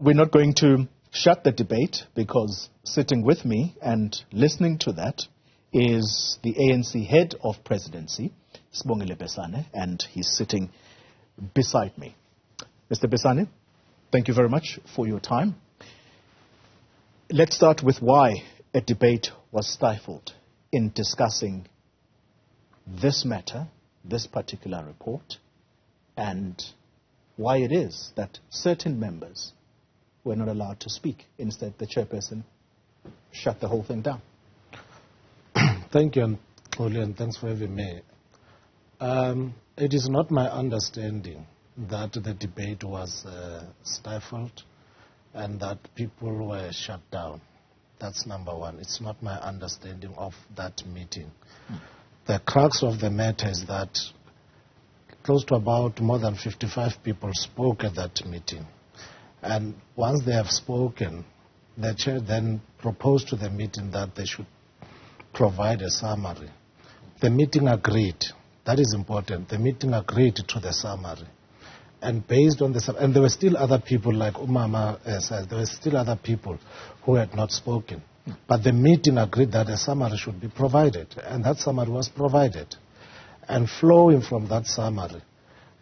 we're not going to shut the debate, because sitting with me and listening to that is the ANC head of Presidency, Sibongile Besani, and he's sitting beside me. Mr. Besani, thank you very much for your time. Let's start with why a debate was stifled in discussing this matter, this particular report, and why it is that certain members were not allowed to speak. Instead, the chairperson shut the whole thing down. Thank you, and thanks for having me. It is not my understanding that the debate was stifled and that people were shut down. That's number one. It's not my understanding of that meeting. The crux of the matter is that close to about more than 55 people spoke at that meeting. And once they have spoken, the chair then proposed to the meeting that they should provide a summary. The meeting agreed. That is important. The meeting agreed to the summary. And based on the and there were still other people, like Umama said, there were still other people who had not spoken. But the meeting agreed that a summary should be provided, and that summary was provided. And flowing from that summary,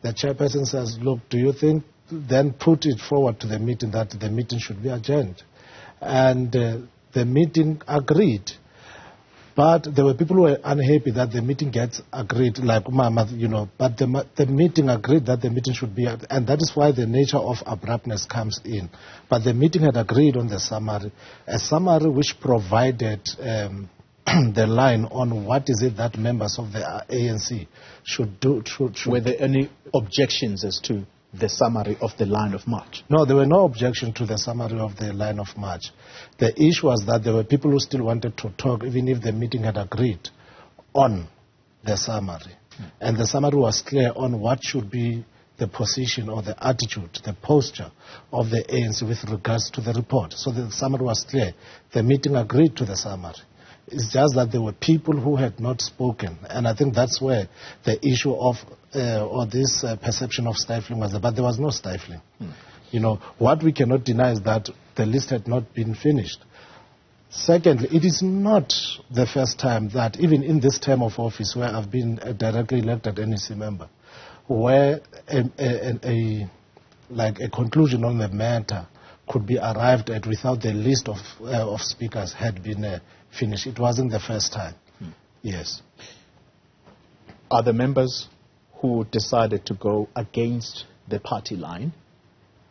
the chairperson says, look, do you think, then put it forward to the meeting that the meeting should be adjourned. And the meeting agreed. But there were people who were unhappy that the meeting gets agreed, like Mama, but the meeting agreed that the meeting should be, and that is why the nature of abruptness comes in. But the meeting had agreed on the summary, a summary which provided the line on what is it that members of the ANC should do. Were there any objections as to the summary of the line of march? No, there were no objection to the summary of the line of march. The issue was that there were people who still wanted to talk, even if the meeting had agreed on the summary. And the summary was clear on what should be the position or the attitude, the posture of the ANC with regards to the report. So the summary was clear. The meeting agreed to the summary. It's just that there were people who had not spoken. And I think that's where the issue of, or this perception of stifling was there. But there was no stifling. What we cannot deny is that the list had not been finished. Secondly, it is not the first time that, even in this term of office where I've been a directly elected NEC member, where a conclusion on the matter could be arrived at without the list of speakers had been finished. It wasn't the first time. Yes. Are the members who decided to go against the party line,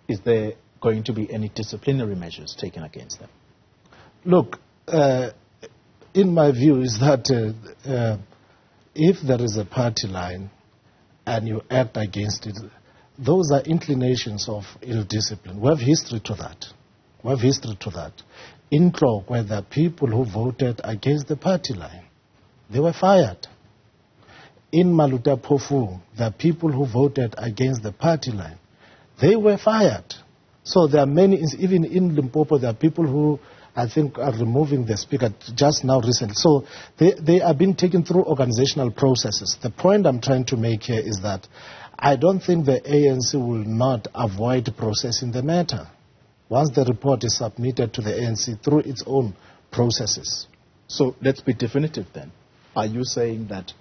is there going to be any disciplinary measures taken against them? Look, in my view is that if there is a party line and you act against it, those are inclinations of ill discipline. We have history to that. In Tlok, where there are people who voted against the party line, they were fired. In Maluta Phofu, there are people who voted against the party line. They were fired. So there are many, even in Limpopo, there are people who I think are removing the speaker just now recently. So they are being taken through organizational processes. The point I'm trying to make here is that I don't think the ANC will not avoid processing the matter once the report is submitted to the ANC through its own processes. So let's be definitive then. Are you saying that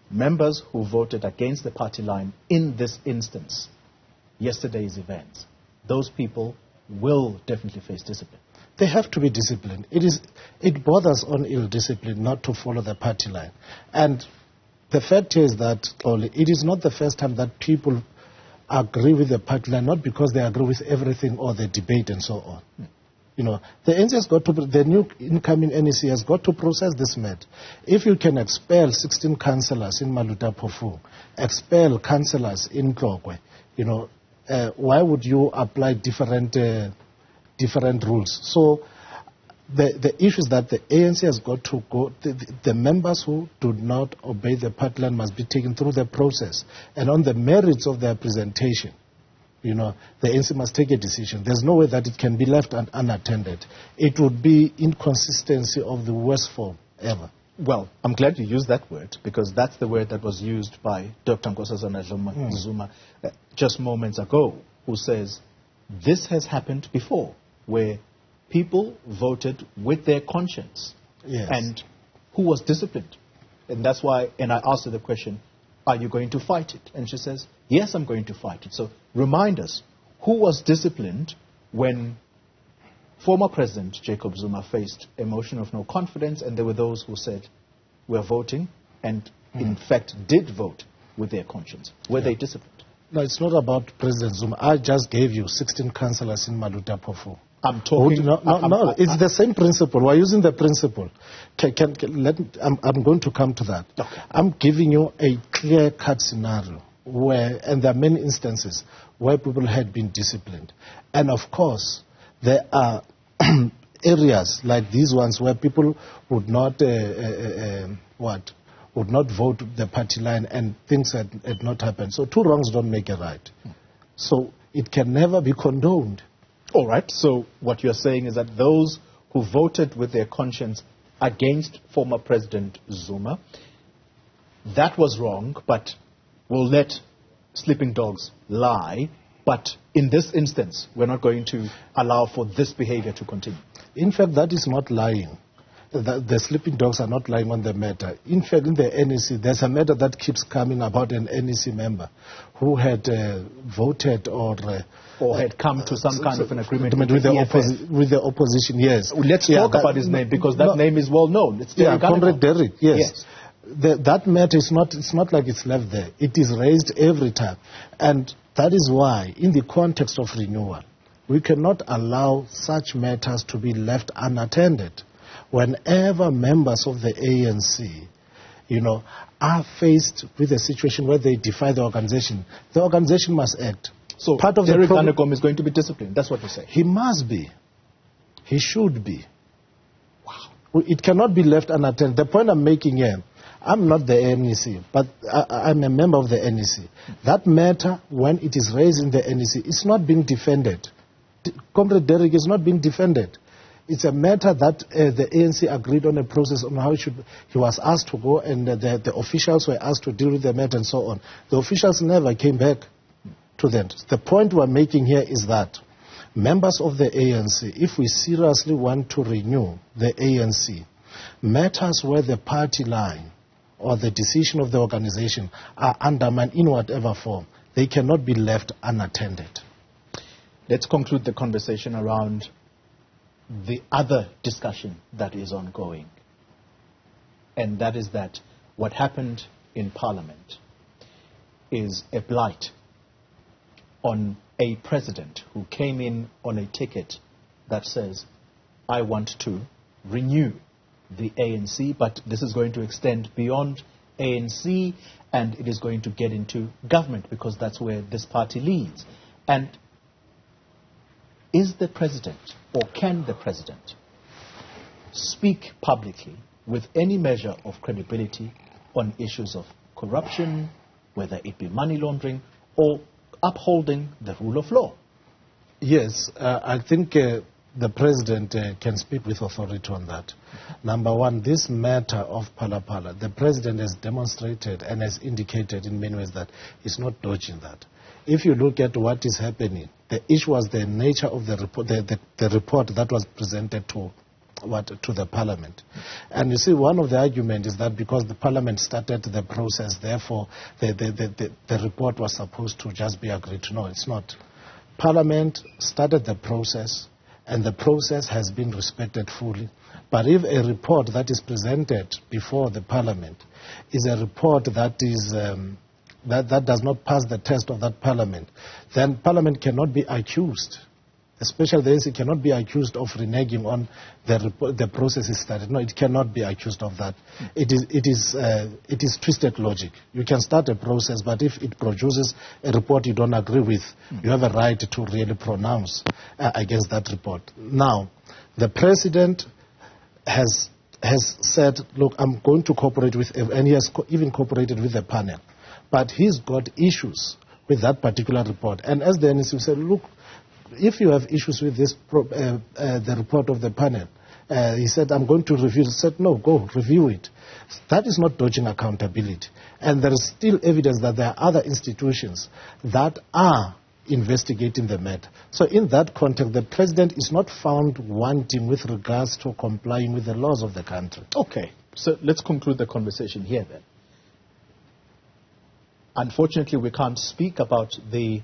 members who voted against the party line in this instance, yesterday's events, those people will definitely face discipline? They have to be disciplined. It borders on ill discipline not to follow the party line. And the fact is that it is not the first time that people agree with the party line, not because they agree with everything or the debate and so on. The ANC has got to, the new incoming NEC has got to process this matter. If you can expel 16 councillors in Maluta Phofu, expel councillors in Tlokwe, why would you apply different rules? So the issue is that the ANC has got to go, the members who do not obey the party line must be taken through the process. And on the merits of their presentation, the ANC must take a decision. There's no way that it can be left unattended. It would be inconsistency of the worst form ever. Well, I'm glad you used that word, because that's the word that was used by Dr. Nkosazana Zuma just moments ago, who says this has happened before, where people voted with their conscience. Yes. And who was disciplined? And that's why, and I asked her the question, are you going to fight it? And she says, yes, I'm going to fight it. So remind us, who was disciplined when former President Jacob Zuma faced a motion of no confidence, and there were those who said, we're voting, and in fact did vote with their conscience? Were they disciplined? No, it's not about President Zuma. I just gave you 16 councillors in Maluta Pofu. I'm talking... No, it's the same principle. We're using the principle. I'm going to come to that. Okay. I'm giving you a clear-cut scenario where, and there are many instances where people had been disciplined. And of course, there are areas like these ones where people would not, would not vote the party line, and things had not happened. So two wrongs don't make a right. So it can never be condoned. All right, so what you're saying is that those who voted with their conscience against former President Zuma, that was wrong, but we'll let sleeping dogs lie. But in this instance, we're not going to allow for this behavior to continue. In fact, that is not lying. The sleeping dogs are not lying on the matter. In fact, in the NEC, there's a matter that keeps coming about an NEC member who had voted or had come to some kind of an agreement with the opposition, yes. Let's talk about his name, because that name is well known. It's Comrade Derrick, yes. That matter is it's not like it's left there. It is raised every time. And that is why, in the context of renewal, we cannot allow such matters to be left unattended. Whenever members of the ANC, are faced with a situation where they defy the organization must act. So part of Derrick Anegom is going to be disciplined. That's what you say. He must be. He should be. Wow. It cannot be left unattended. The point I'm making here, I'm not the NEC, but I'm a member of the NEC. That matter, when it is raised in the NEC, it's not being defended. Comrade Derrick is not being defended. It's a matter that the ANC agreed on a process on how he was asked to go, and the officials were asked to deal with the matter and so on. The officials never came back to that. The point we're making here is that members of the ANC, if we seriously want to renew the ANC, matters where the party line or the decision of the organization are undermined in whatever form, they cannot be left unattended. Let's conclude the conversation around the other discussion that is ongoing. And that is that what happened in Parliament is a blight on a president who came in on a ticket that says, I want to renew the ANC, but this is going to extend beyond ANC, and it is going to get into government, because that's where this party leads. And is the president, or can the president, speak publicly with any measure of credibility on issues of corruption, whether it be money laundering or upholding the rule of law? Yes, I think the president can speak with authority on that. Number one, this matter of Phala, the president has demonstrated and has indicated in many ways that he's not dodging that. If you look at what is happening, the issue was the nature of the report, the report that was presented to the Parliament. And you see, one of the arguments is that because the Parliament started the process, therefore the report was supposed to just be agreed to. No, it's not. Parliament started the process, and the process has been respected fully. But if a report that is presented before the Parliament is a report that is that does not pass the test of that Parliament, then Parliament cannot be accused, especially the ANC cannot be accused of reneging on the process is started. No, it cannot be accused of that. It is twisted logic. You can start a process, but if it produces a report you don't agree with, you have a right to really pronounce against that report. Now, the President has said, look, I'm going to cooperate with, and he has even cooperated with the panel. But he's got issues with that particular report. And as the NEC said, look, if you have issues with this, the report of the panel, he said, I'm going to review it. He said, no, go, review it. That is not dodging accountability. And there is still evidence that there are other institutions that are investigating the matter. So in that context, the president is not found wanting with regards to complying with the laws of the country. Okay, so let's conclude the conversation here then. Unfortunately, we can't speak about the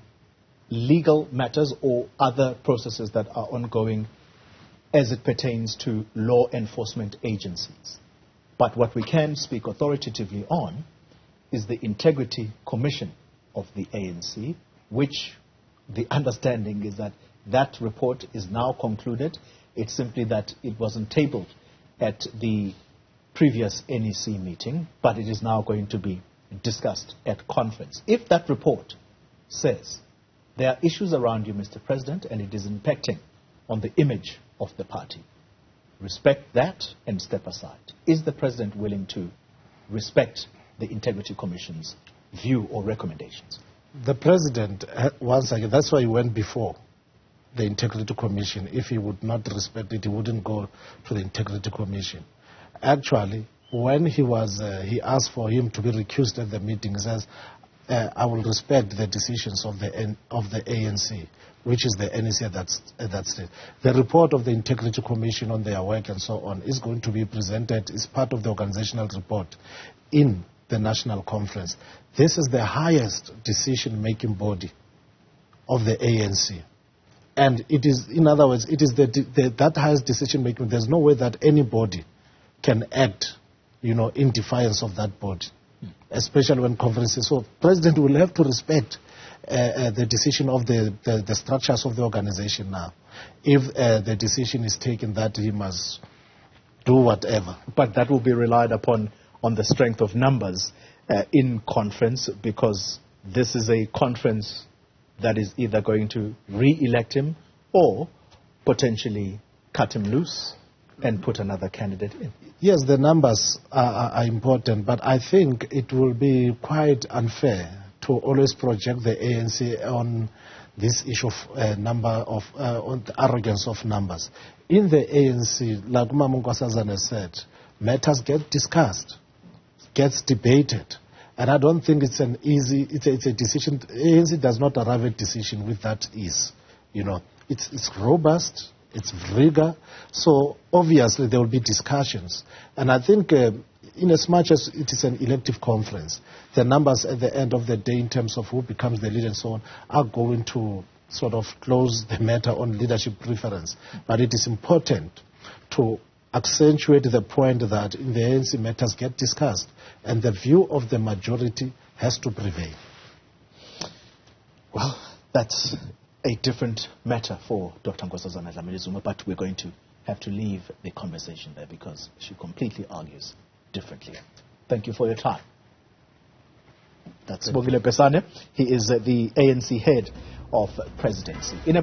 legal matters or other processes that are ongoing as it pertains to law enforcement agencies. But what we can speak authoritatively on is the Integrity Commission of the ANC, which the understanding is that that report is now concluded. It's simply that it wasn't tabled at the previous NEC meeting, but it is now going to be discussed at conference. If that report says there are issues around you, Mr. President, and it is impacting on the image of the party, respect that and step aside. Is the President willing to respect the Integrity Commission's view or recommendations? The President, once again, that's why he went before the Integrity Commission. If he would not respect it, he wouldn't go to the Integrity Commission. Actually, when he asked for him to be recused at the meeting, he says, I will respect the decisions of the ANC, which is the NEC at that stage. The report of the Integrity Commission on their work and so on is going to be presented as part of the organizational report in the National Conference. This is the highest decision-making body of the ANC. And it is, in other words, it is that highest decision-making. There's no way that anybody can act, in defiance of that body, especially when conferences. So President will have to respect the decision of the structures of the organization now. If the decision is taken that he must do whatever. But that will be relied upon on the strength of numbers in conference, because this is a conference that is either going to re-elect him or potentially cut him loose and put another candidate in. Yes, the numbers are important, but I think it will be quite unfair to always project the ANC on this issue of on the arrogance of numbers. In the ANC, like Nkosazana has said, matters get discussed, gets debated, and I don't think it's it's a decision. ANC does not arrive at decision with that ease. It's robust. It's rigor, so obviously there will be discussions. And I think in as much as it is an elective conference, the numbers at the end of the day in terms of who becomes the leader and so on are going to sort of close the matter on leadership preference. But it is important to accentuate the point that in the ANC matters get discussed and the view of the majority has to prevail. Well, that's a different matter for Dr. Nkosazana Dlamini-Zuma, but we're going to have to leave the conversation there because she completely argues differently. Thank you for your time. That's Sibongile Besani. He is the ANC head of presidency.